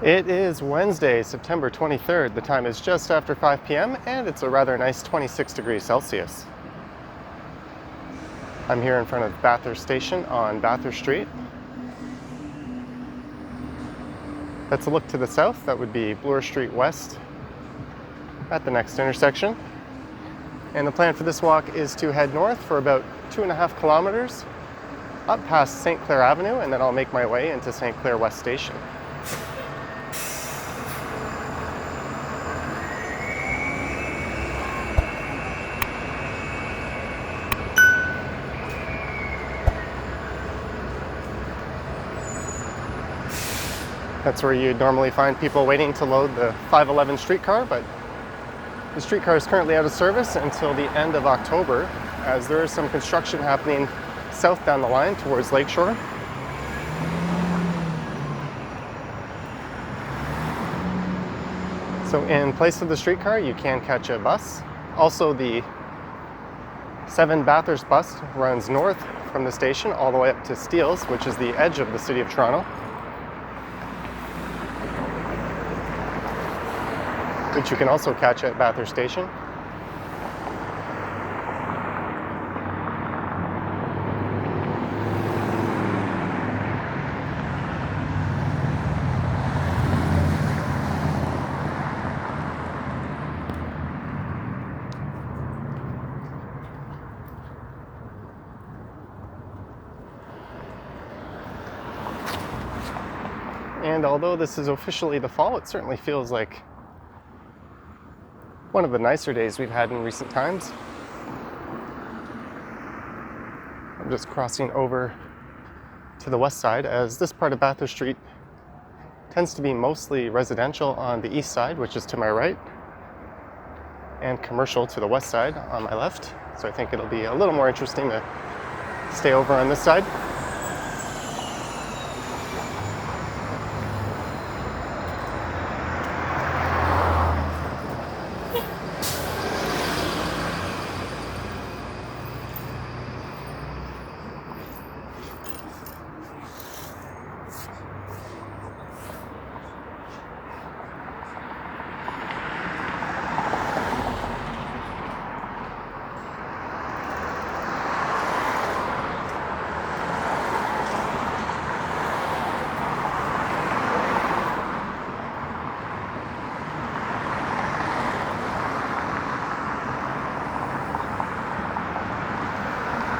It is Wednesday, September 23rd. The time is just after 5 p.m. and it's a rather nice 26 degrees Celsius. I'm here in front of Bathurst Station on Bathurst Street. That's a look to the south. That would be Bloor Street West at the next intersection. And the plan for this walk is to head north for about 2.5 kilometers up past St Clair Avenue, and then I'll make my way into St Clair West Station. That's where you'd normally find people waiting to load the 511 streetcar, but the streetcar is currently out of service until the end of October, as there is some construction happening south down the line towards Lakeshore. So in place of the streetcar, you can catch a bus. Also, the 7 Bathurst bus runs north from the station all the way up to Steeles, which is the edge of the city of Toronto, which you can also catch at Bathurst Station. And although this is officially the fall, it certainly feels like one of the nicer days we've had in recent times. I'm just crossing over to the west side, as this part of Bathurst Street tends to be mostly residential on the east side, which is to my right, and commercial to the west side on my left. So I think it'll be a little more interesting to stay over on this side.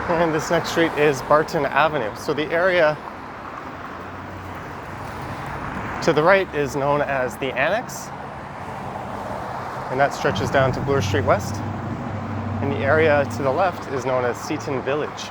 And this next street is Barton Avenue. So the area to the right is known as the Annex, and that stretches down to Bloor Street West. And the area to the left is known as Seton Village.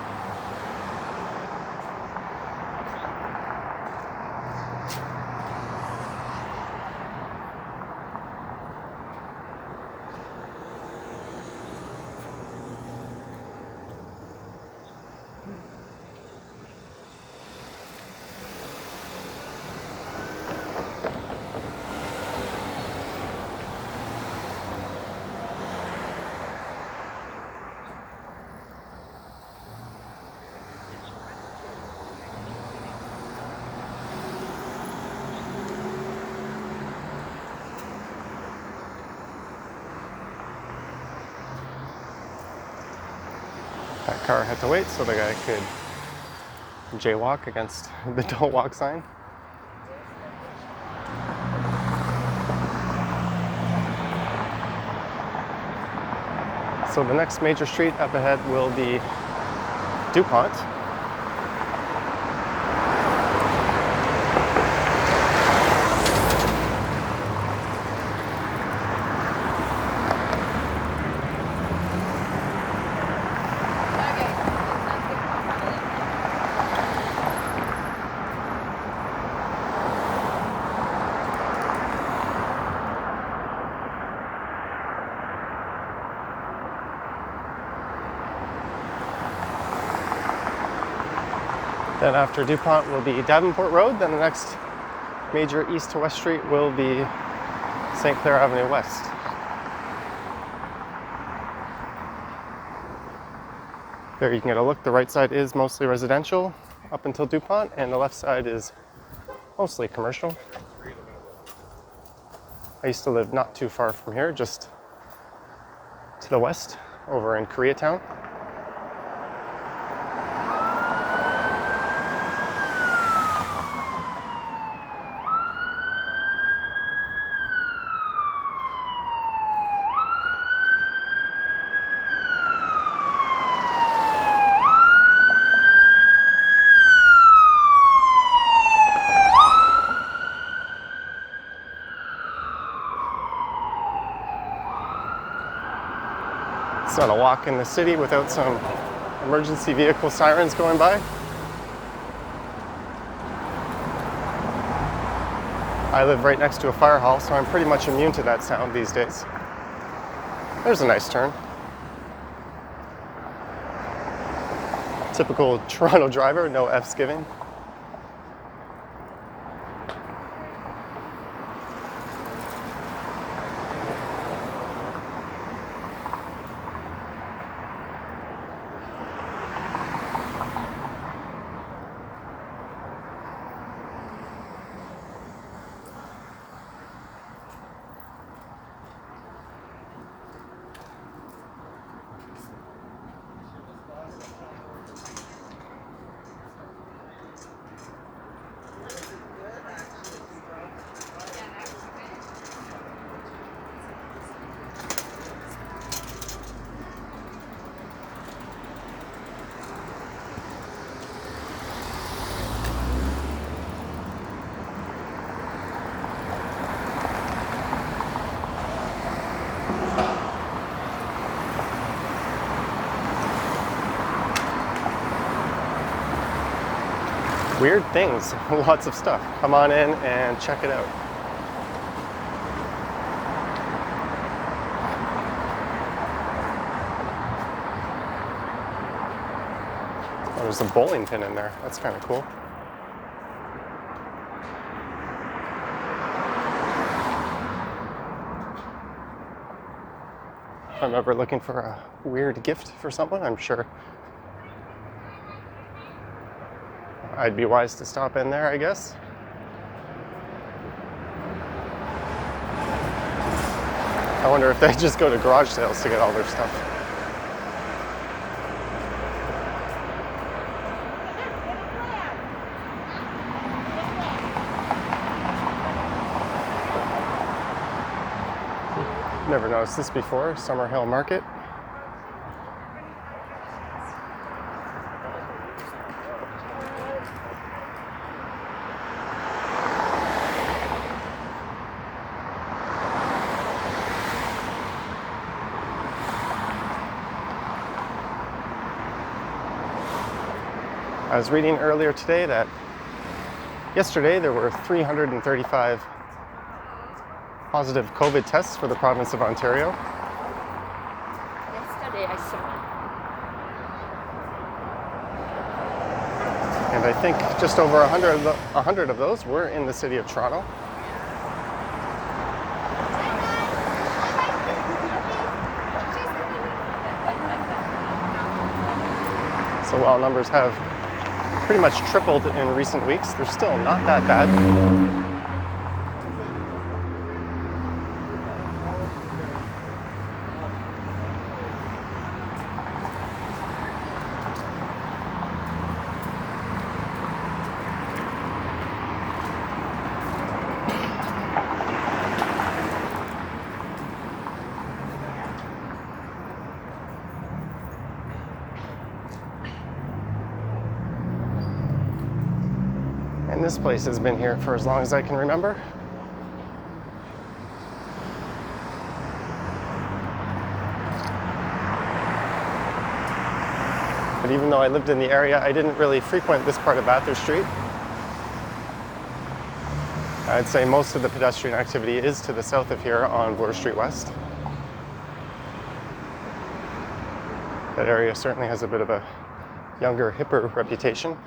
That car had to wait so the guy could jaywalk against the don't walk sign. So the next major street up ahead will be Dupont. Then after Dupont will be Davenport Road. Then the next major east to west street will be St Clair Avenue West. There you can get a look. The right side is mostly residential up until Dupont, and the left side is mostly commercial. I used to live not too far from here, just to the west, over in Koreatown. It's not a walk in the city without some emergency vehicle sirens going by. I live right next to a fire hall, so I'm pretty much immune to that sound these days. There's a nice turn. Typical Toronto driver, no F's given. Weird things, lots of stuff. Come on in and check it out. Oh, there's a bowling pin in there. That's kind of cool. If I'm ever looking for a weird gift for someone, I'm sure I'd be wise to stop in there, I guess. I wonder if they just go to garage sales to get all their stuff. Never noticed this before, Summerhill Market. I was reading earlier today that yesterday there were 335 positive COVID tests for the province of Ontario. Yesterday I saw it. And I think just over 100 of those were in the city of Toronto. So while numbers have pretty much tripled in recent weeks, they're still not that bad. And this place has been here for as long as I can remember. But even though I lived in the area, I didn't really frequent this part of Bathurst Street. I'd say most of the pedestrian activity is to the south of here on Bloor Street West. That area certainly has a bit of a younger, hipper reputation.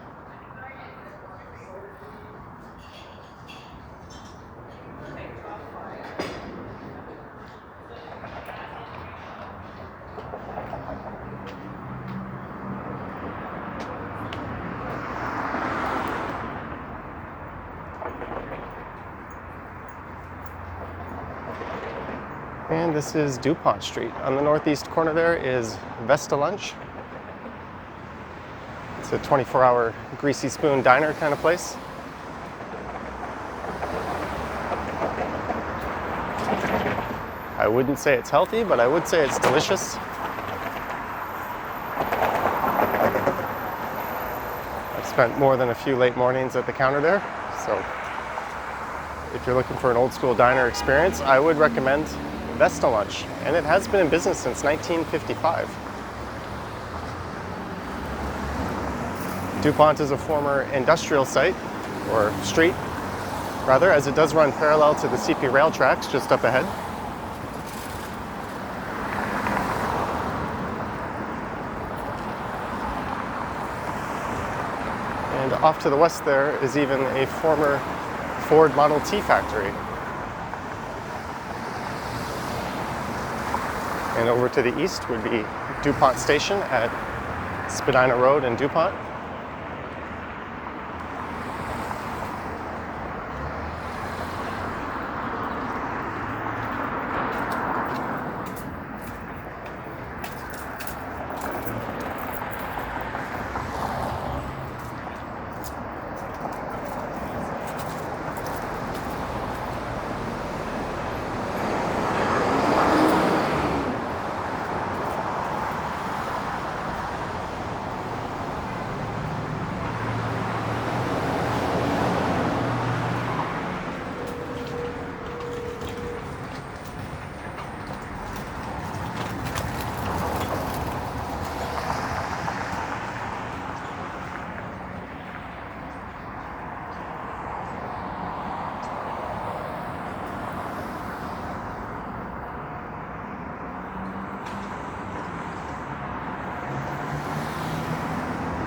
And this is Dupont Street. On the northeast corner there is Vesta Lunch. It's a 24-hour greasy spoon diner kind of place. I wouldn't say it's healthy, but I would say it's delicious. I've spent more than a few late mornings at the counter there, so if you're looking for an old school diner experience, I would recommend Vesta Lunch, and it has been in business since 1955. Dupont is a former industrial site, or street, rather, as it does run parallel to the CP rail tracks just up ahead. And off to the west there is even a former Ford Model T factory. And over to the east would be Dupont Station at Spadina Road and Dupont.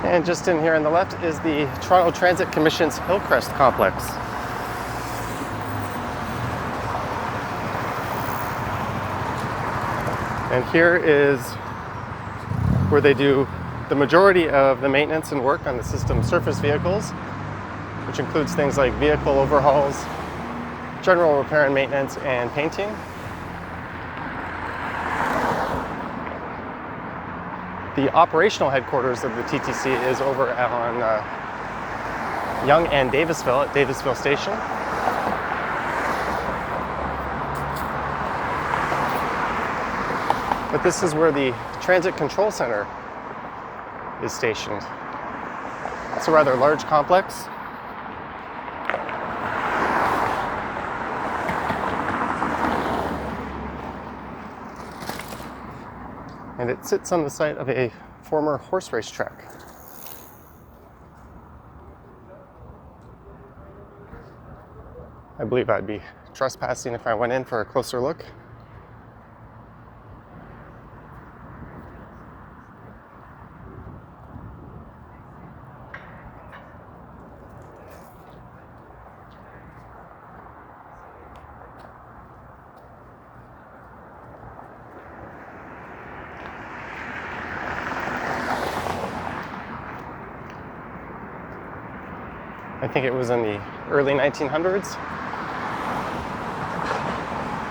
And just in here on the left is the Toronto Transit Commission's Hillcrest complex. And here is where they do the majority of the maintenance and work on the system's surface vehicles, which includes things like vehicle overhauls, general repair and maintenance, and painting. The operational headquarters of the TTC is over on Yonge and Davisville at Davisville Station. But this is where the Transit Control Center is stationed. It's a rather large complex. And it sits on the site of a former horse race track. I believe I'd be trespassing if I went in for a closer look. I think it was in the early 1900s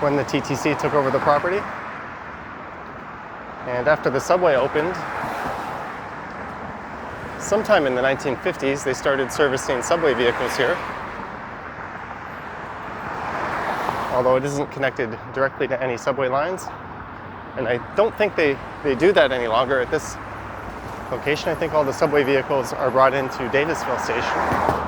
when the TTC took over the property. And after the subway opened, sometime in the 1950s, they started servicing subway vehicles here. Although it isn't connected directly to any subway lines. And I don't think they do that any longer at this location. I think all the subway vehicles are brought into Davisville Station.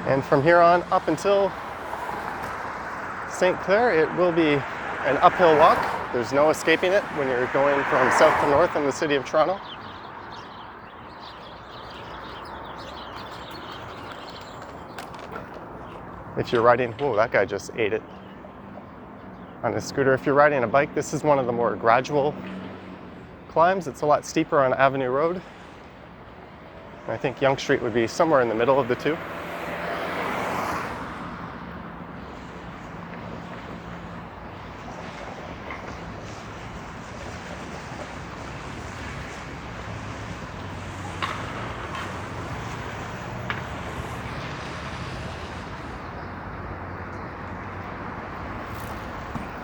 And from here on up until St Clair, it will be an uphill walk. There's no escaping it when you're going from south to north in the city of Toronto. If you're riding, whoa, that guy just ate it on his scooter. If you're riding a bike, this is one of the more gradual climbs. It's a lot steeper on Avenue Road. And I think Yonge Street would be somewhere in the middle of the two.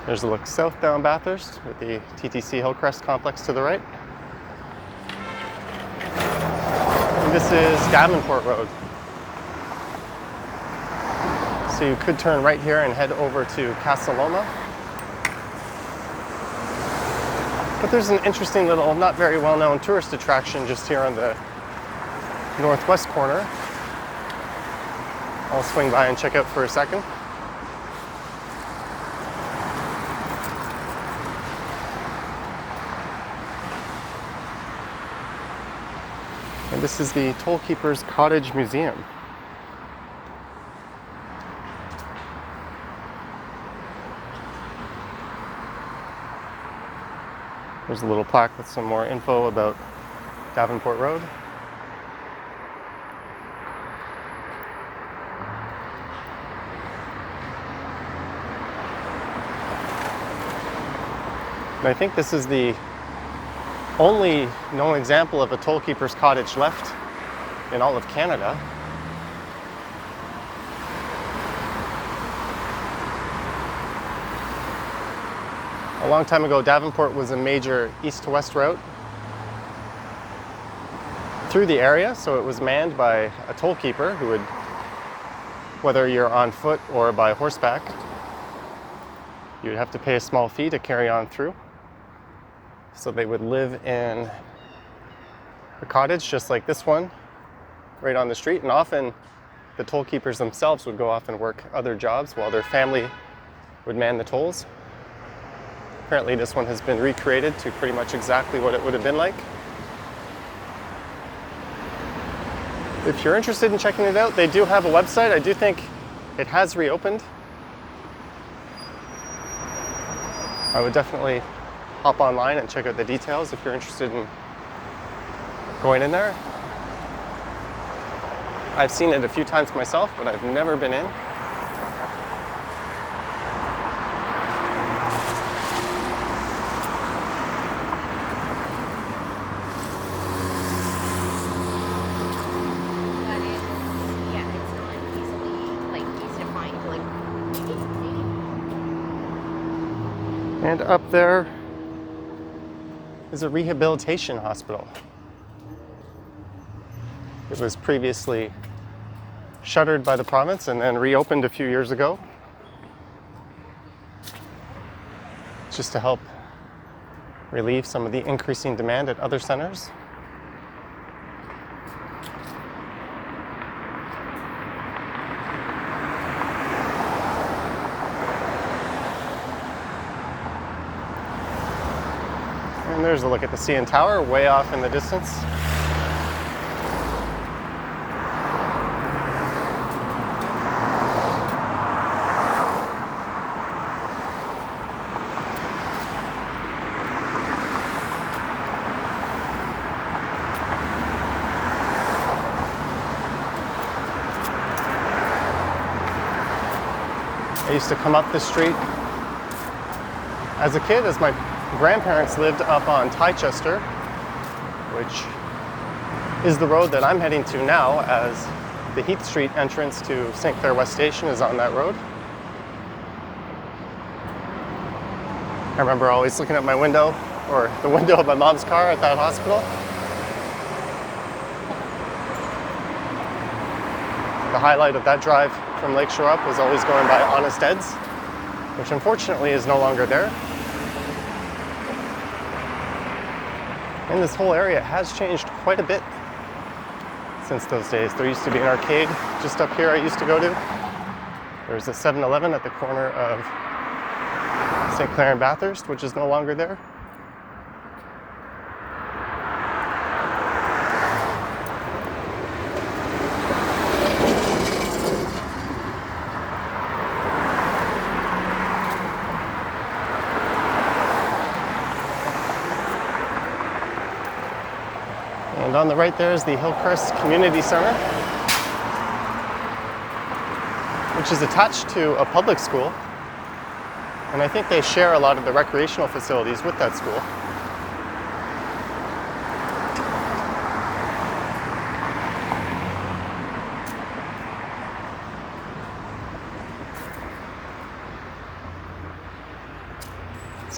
There's a look south down Bathurst with the TTC Hillcrest complex to the right. And this is Davenport Road. So you could turn right here and head over to Casaloma. But there's an interesting little, not very well-known tourist attraction just here on the northwest corner. I'll swing by and check out for a second. And this is the Tollkeepers Cottage Museum. There's a little plaque with some more info about Davenport Road. And I think this is the only known example of a tollkeeper's cottage left in all of Canada. A long time ago, Davenport was a major east to west route through the area, so it was manned by a tollkeeper who would, whether you're on foot or by horseback, you would have to pay a small fee to carry on through. So they would live in a cottage just like this one, right on the street, and often the tollkeepers themselves would go off and work other jobs while their family would man the tolls. Apparently this one has been recreated to pretty much exactly what it would have been like. If you're interested in checking it out, they do have a website. I do think it has reopened. I would definitely hop online and check out the details if you're interested in going in there. I've seen it a few times myself, but I've never been in. And up there is a rehabilitation hospital. It was previously shuttered by the province and then reopened a few years ago, just to help relieve some of the increasing demand at other centers. And there's a look at the CN Tower way off in the distance. I used to come up this street as a kid as my grandparents lived up on Tichester, which is the road that I'm heading to now, as the Heath Street entrance to St Clair West Station is on that road. I remember always looking at my window, or the window of my mom's car at that hospital. The highlight of that drive from Lakeshore up was always going by Honest Ed's, which unfortunately is no longer there. And this whole area has changed quite a bit since those days. There used to be an arcade just up here I used to go to. There's a 7-Eleven at the corner of St Clair and Bathurst, which is no longer there. And on the right there is the Hillcrest Community Center, which is attached to a public school. And I think they share a lot of the recreational facilities with that school.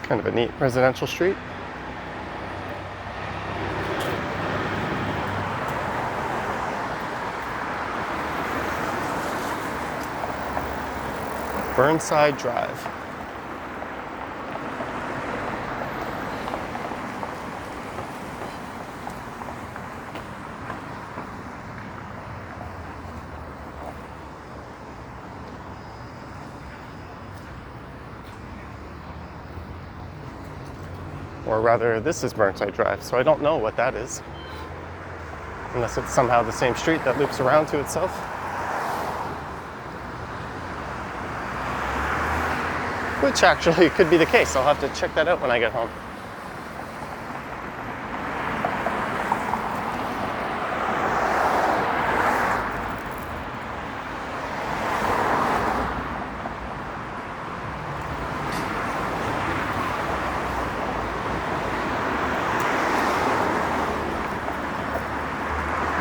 Kind of a neat residential street. Burnside Drive. Or rather, this is Burnside Drive, so I don't know what that is. Unless it's somehow the same street that loops around to itself. Which actually could be the case. I'll have to check that out when I get home.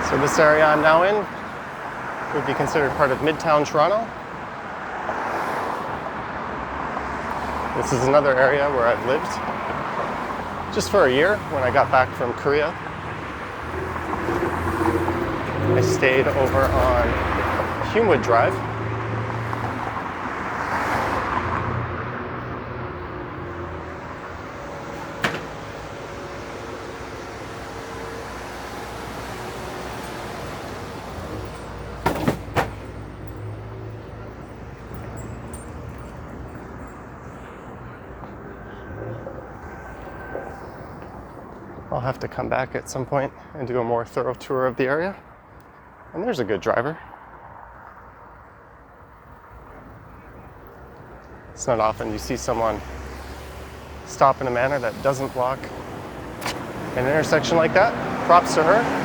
So this area I'm now in would be considered part of Midtown Toronto. This is another area where I've lived just for a year when I got back from Korea. I stayed over on Humewood Drive. I'll have to come back at some point and do a more thorough tour of the area. And there's a good driver. It's not often you see someone stop in a manner that doesn't block an intersection like that. Props to her.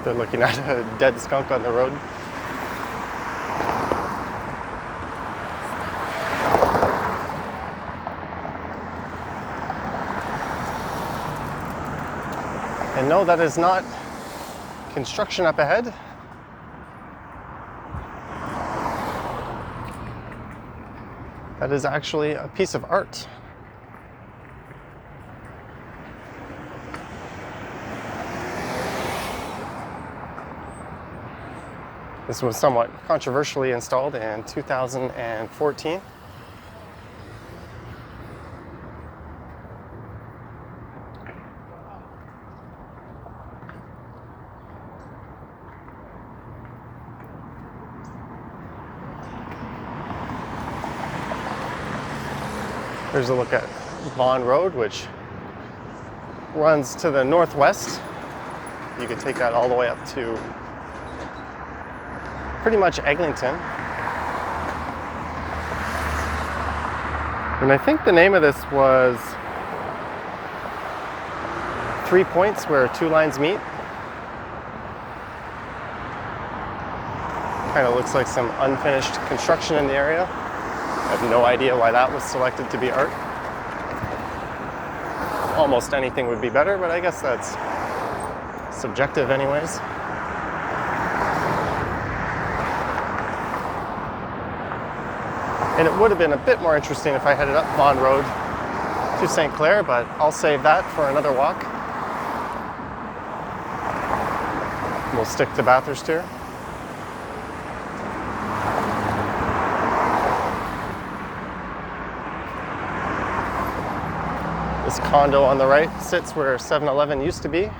They're looking at a dead skunk on the road. And no, that is not construction up ahead. That is actually a piece of art. This was somewhat controversially installed in 2014. Here's a look at Vaughan Road, which runs to the northwest. You could take that all the way up to pretty much Eglinton. And I think the name of this was 3 points where two lines meet. Kind of looks like some unfinished construction in the area. I have no idea why that was selected to be art. Almost anything would be better, but I guess that's subjective anyways. And it would have been a bit more interesting if I headed up Vaughan Road to St Clair, but I'll save that for another walk. We'll stick to Bathurst here. This condo on the right sits where 7-Eleven used to be.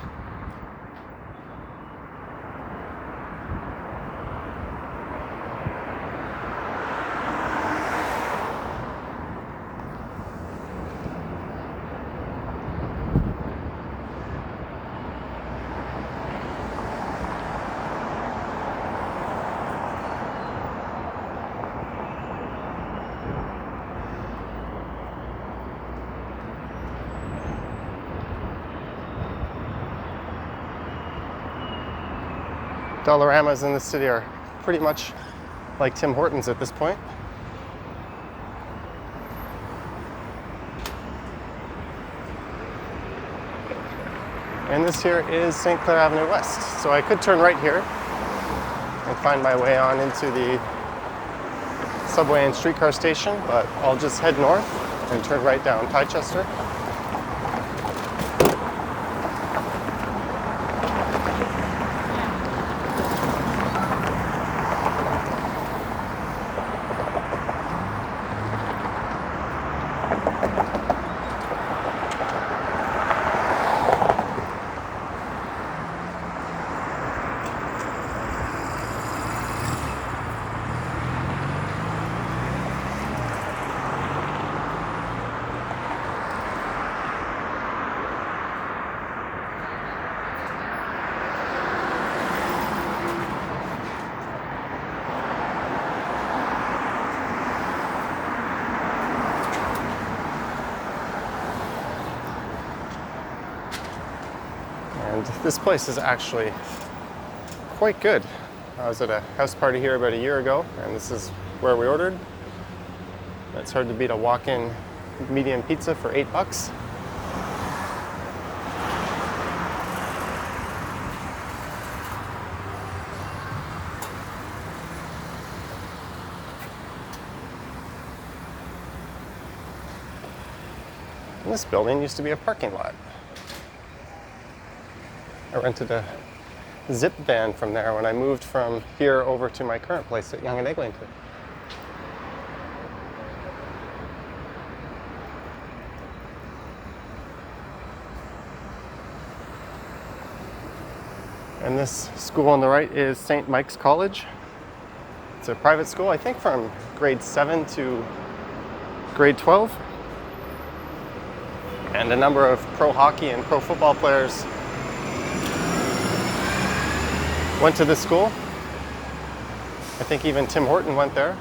Dollaramas in the city are pretty much like Tim Hortons at this point. And this here is St Clair Avenue West. So I could turn right here and find my way on into the subway and streetcar station, but I'll just head north and turn right down Tichester. And this place is actually quite good. I was at a house party here about a year ago, and this is where we ordered. It's hard to beat a walk-in medium pizza for $8. And this building used to be a parking lot. I rented a zip van from there when I moved from here over to my current place at Yonge and Eglinton. And this school on the right is St. Mike's College. It's a private school, I think from grade 7 to grade 12. And a number of pro hockey and pro football players went to this school. I think even Tim Horton went there.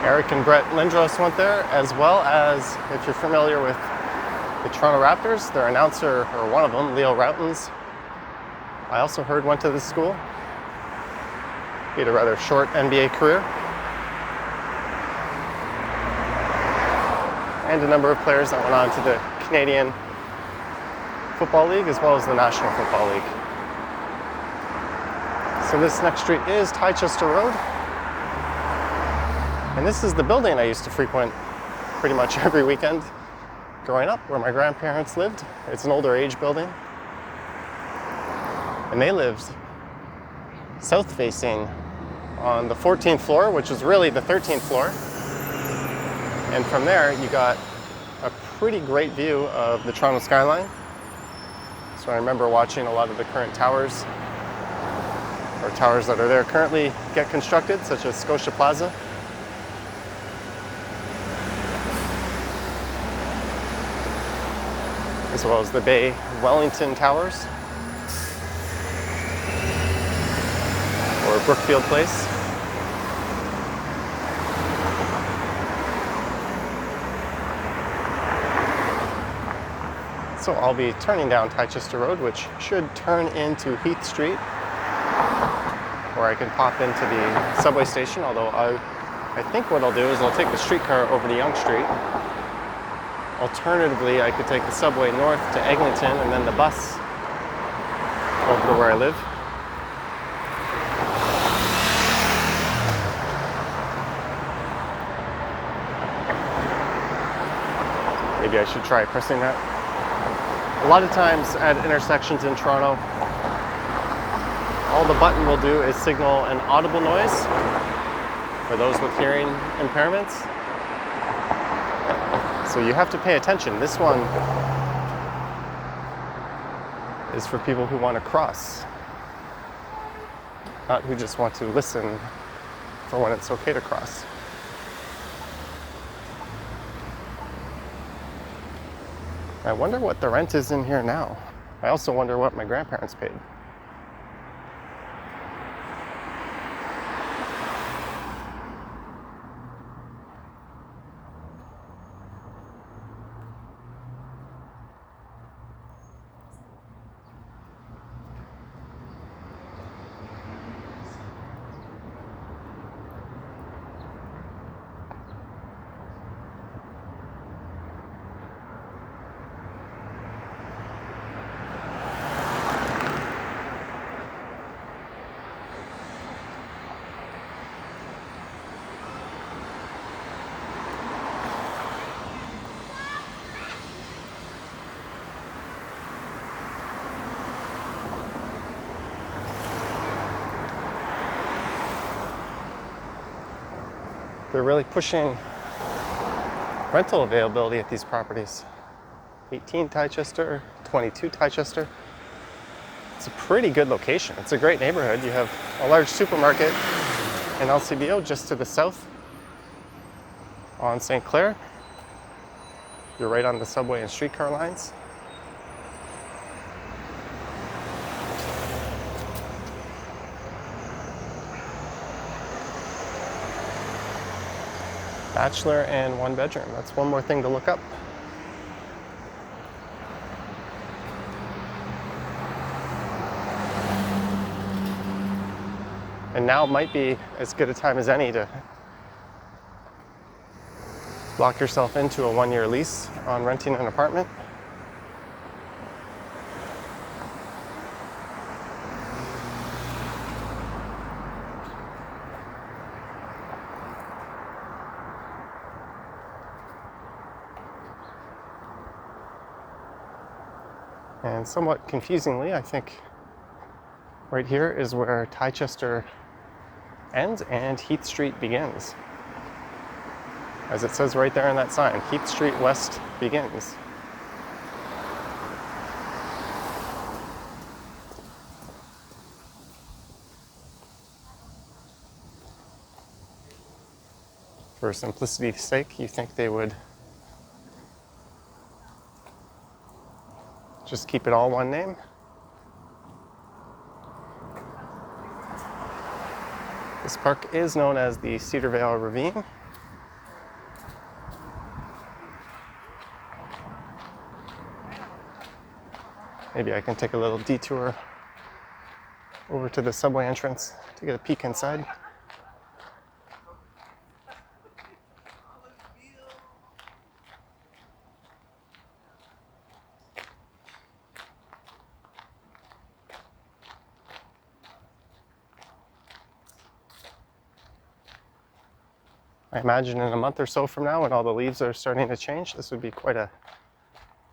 Eric and Brett Lindros went there, as well as, if you're familiar with the Toronto Raptors, their announcer, or one of them, Leo Routens, I also heard went to this school. He had a rather short NBA career. And a number of players that went on to the Canadian Football League as well as the National Football League. So this next street is Tichester Road. And this is the building I used to frequent pretty much every weekend growing up, where my grandparents lived. It's an older age building. And they lived south-facing on the 14th floor, which is really the 13th floor. And from there, you got a pretty great view of the Toronto skyline. So I remember watching a lot of the current towers, or towers that are there currently get constructed, such as Scotia Plaza. As well as the Bay Wellington Towers, or Brookfield Place. So I'll be turning down Tichester Road, which should turn into Heath Street, where I can pop into the subway station, although I think what I'll do is I'll take the streetcar over to Yonge Street. Alternatively, I could take the subway north to Eglinton and then the bus over to where I live. Maybe I should try pressing that. A lot of times at intersections in Toronto, all the button will do is signal an audible noise for those with hearing impairments. So you have to pay attention. This one is for people who want to cross, not who just want to listen for when it's okay to cross. I wonder what the rent is in here now. I also wonder what my grandparents paid. They're really pushing rental availability at these properties. 18 Tichester, 22 Tichester. It's a pretty good location. It's a great neighborhood. You have a large supermarket and LCBO just to the south on St. Clair. You're right on the subway and streetcar lines. Bachelor and 1 bedroom. That's one more thing to look up. And now might be as good a time as any to lock yourself into a 1-year lease on renting an apartment. And somewhat confusingly, I think right here is where Tichester ends and Heath Street begins. As it says right there on that sign, Heath Street West begins. For simplicity's sake, you think they would just keep it all one name? This park is known as the Cedar Vale Ravine. Maybe I can take a little detour over to the subway entrance to get a peek inside. I imagine in a month or so from now, when all the leaves are starting to change, this would be quite a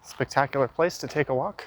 spectacular place to take a walk.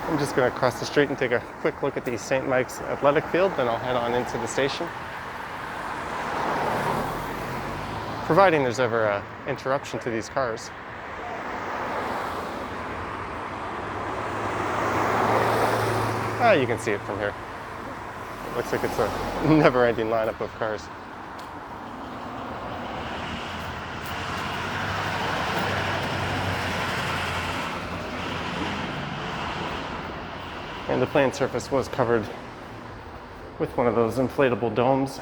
I'm just going to cross the street and take a quick look at the St. Mike's athletic field, then I'll head on into the station. Providing there's ever an interruption to these cars. You can see it from here. It looks like it's a never-ending lineup of cars. And the playing surface was covered with one of those inflatable domes,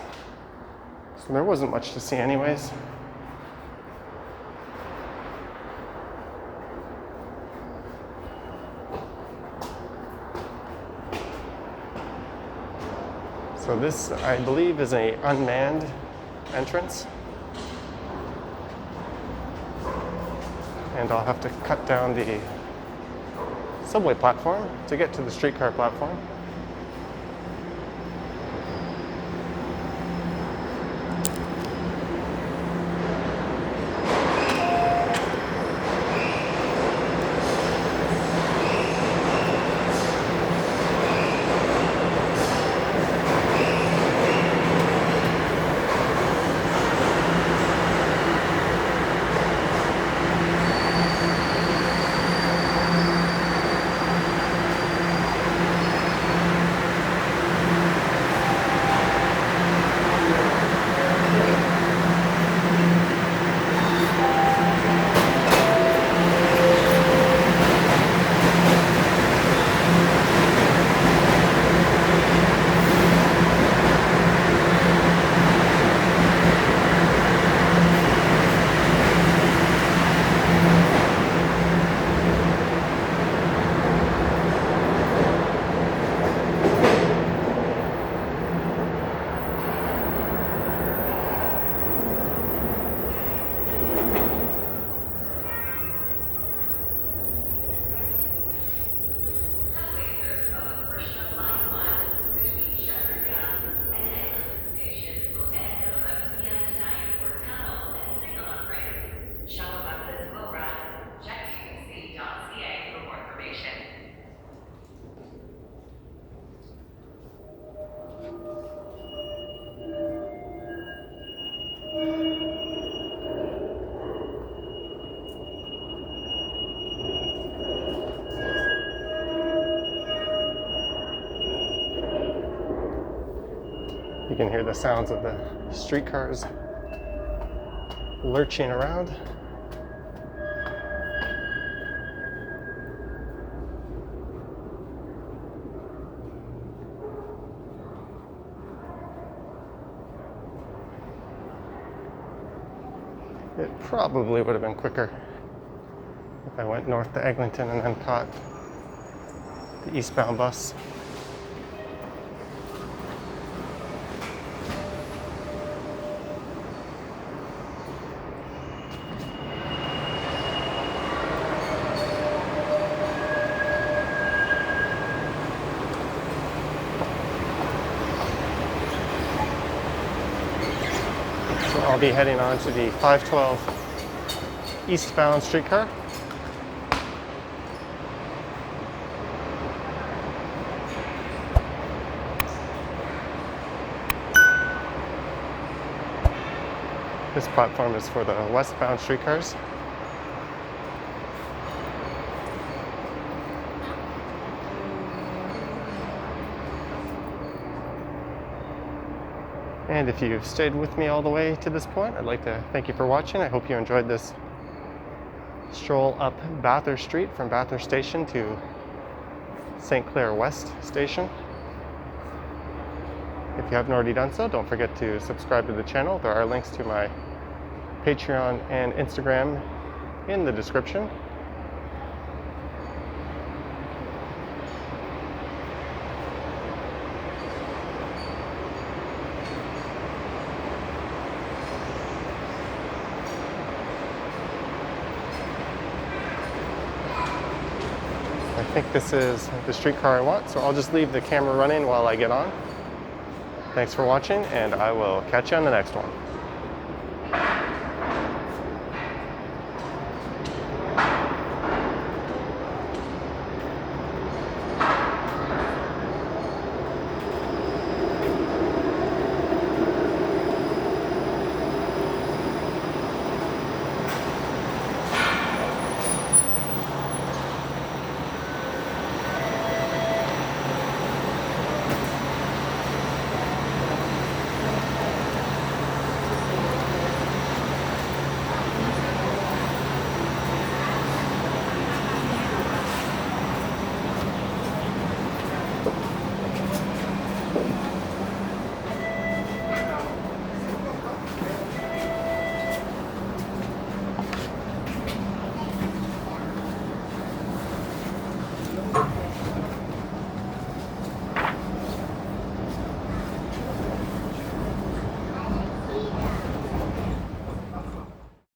so there wasn't much to see anyways. So this, I believe, is an unmanned entrance. And I'll have to cut down the subway platform to get to the streetcar platform. can hear the sounds of the streetcars lurching around. It probably would have been quicker if I went north to Eglinton and then caught the eastbound bus. So I'll be heading on to the 512 eastbound streetcar. This platform is for the westbound streetcars. And if you've stayed with me all the way to this point, I'd like to thank you for watching. I hope you enjoyed this stroll up Bathurst Street from Bathurst Station to St Clair West Station. If you haven't already done so, don't forget to subscribe to the channel. There are links to my Patreon and Instagram in the description. I think this is the streetcar I want, so I'll just leave the camera running while I get on. Thanks for watching, and I will catch you on the next one.